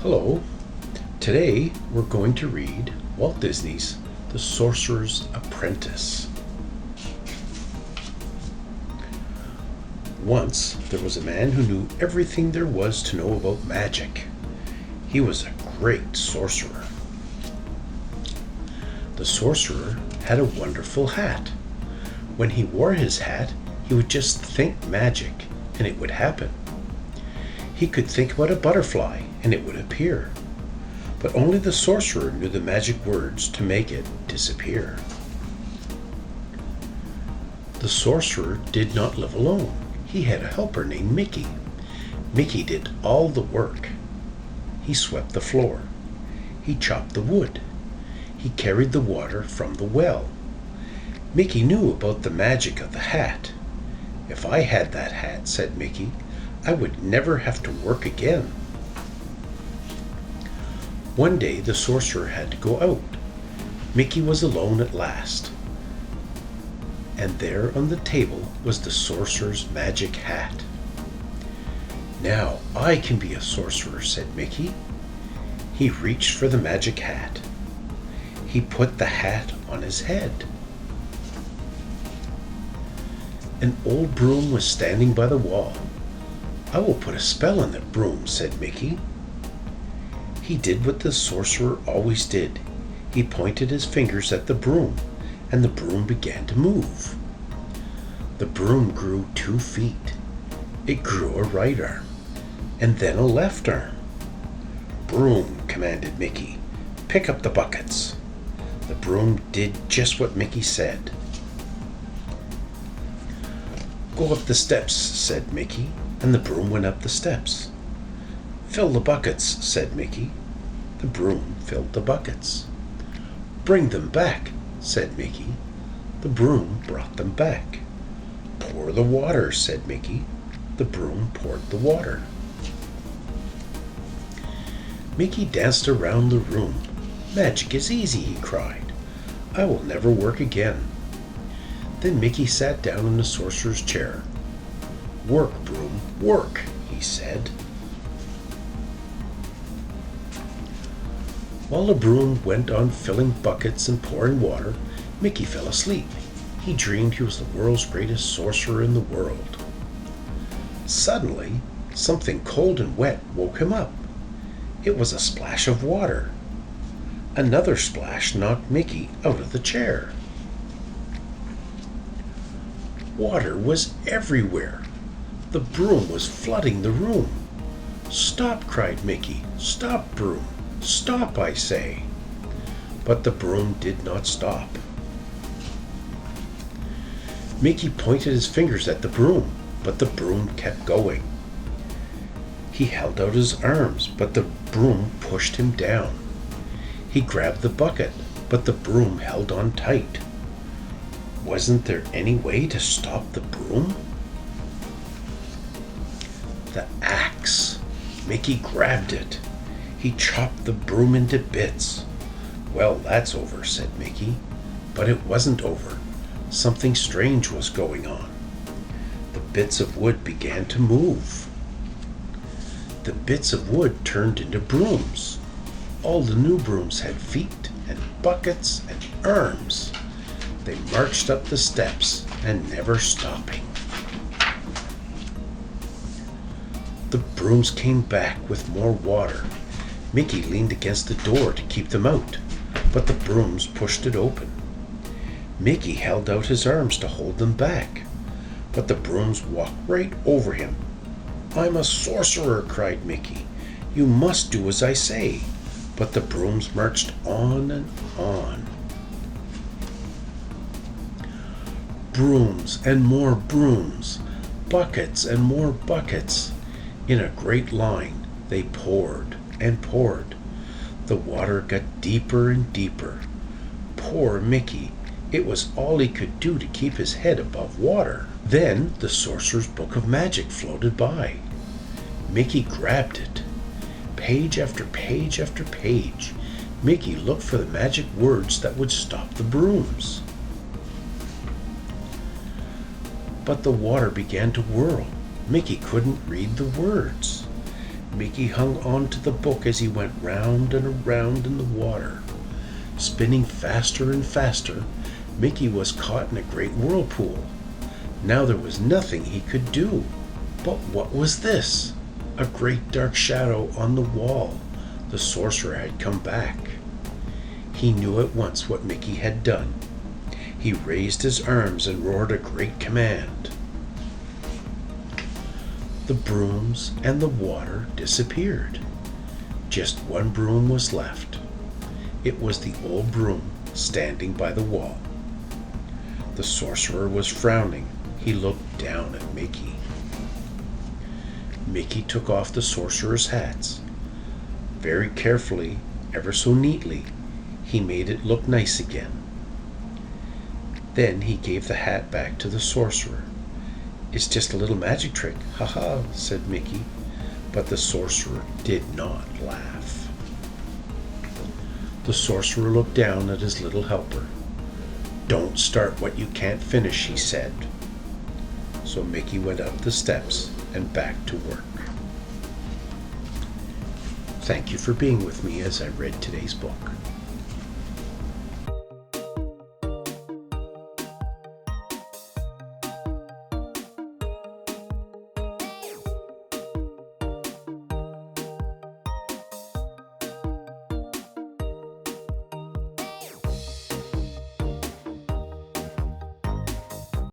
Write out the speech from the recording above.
Hello. Today we're going to read Walt Disney's The Sorcerer's Apprentice. Once there was a man who knew everything there was to know about magic. He was a great sorcerer. The sorcerer had a wonderful hat. When he wore his hat, he would just think magic and it would happen. He could think about a butterfly and it would appear. But only the sorcerer knew the magic words to make it disappear. The sorcerer did not live alone. He had a helper named Mickey. Mickey did all the work. He swept the floor. He chopped the wood. He carried the water from the well. Mickey knew about the magic of the hat. "If I had that hat," said Mickey, "I would never have to work again." One day the sorcerer had to go out. Mickey was alone at last. And there on the table was the sorcerer's magic hat. "Now I can be a sorcerer," said Mickey. He reached for the magic hat. He put the hat on his head. An old broom was standing by the wall. "I will put a spell on that broom," said Mickey. He did what the sorcerer always did. He pointed his fingers at the broom, and the broom began to move. The broom grew 2 feet. It grew a right arm, and then a left arm. "Broom," commanded Mickey, "pick up the buckets." The broom did just what Mickey said. "Go up the steps," said Mickey, and the broom went up the steps. "Fill the buckets," said Mickey. The broom filled the buckets. "Bring them back," said Mickey. The broom brought them back. "Pour the water," said Mickey. The broom poured the water. Mickey danced around the room. "Magic is easy," he cried. "I will never work again." Then Mickey sat down in the sorcerer's chair. "Work, broom, work," he said. While the broom went on filling buckets and pouring water, Mickey fell asleep. He dreamed he was the world's greatest sorcerer in the world. Suddenly, something cold and wet woke him up. It was a splash of water. Another splash knocked Mickey out of the chair. Water was everywhere. The broom was flooding the room. "Stop!" cried Mickey. "Stop, broom! Stop, I say!" But the broom did not stop. Mickey pointed his fingers at the broom, but the broom kept going. He held out his arms, but the broom pushed him down. He grabbed the bucket, but the broom held on tight. Wasn't there any way to stop the broom? The axe. Mickey grabbed it. He chopped the broom into bits. "Well, that's over," said Mickey. But it wasn't over. Something strange was going on. The bits of wood began to move. The bits of wood turned into brooms. All the new brooms had feet and buckets and arms. They marched up the steps and never stopping. The brooms came back with more water. Mickey leaned against the door to keep them out, but the brooms pushed it open. Mickey held out his arms to hold them back, but the brooms walked right over him. "I'm a sorcerer," cried Mickey. "You must do as I say." But the brooms marched on and on. Brooms and more brooms, buckets and more buckets. In a great line, they poured and poured. The water got deeper and deeper. Poor Mickey! It was all he could do to keep his head above water. Then the Sorcerer's Book of Magic floated by. Mickey grabbed it. Page after page after page, Mickey looked for the magic words that would stop the brooms. But the water began to whirl. Mickey couldn't read the words. Mickey hung on to the book as he went round and around in the water. Spinning faster and faster, Mickey was caught in a great whirlpool. Now there was nothing he could do. But what was this? A great dark shadow on the wall. The sorcerer had come back. He knew at once what Mickey had done. He raised his arms and roared a great command. The brooms and the water disappeared. Just one broom was left. It was the old broom standing by the wall. The sorcerer was frowning. He looked down at Mickey. Mickey took off the sorcerer's hats. Very carefully, ever so neatly, he made it look nice again. Then he gave the hat back to the sorcerer. "It's just a little magic trick, ha," said Mickey, but the sorcerer did not laugh. The sorcerer looked down at his little helper. "Don't start what you can't finish," he said. So Mickey went up the steps and back to work. Thank you for being with me as I read today's book.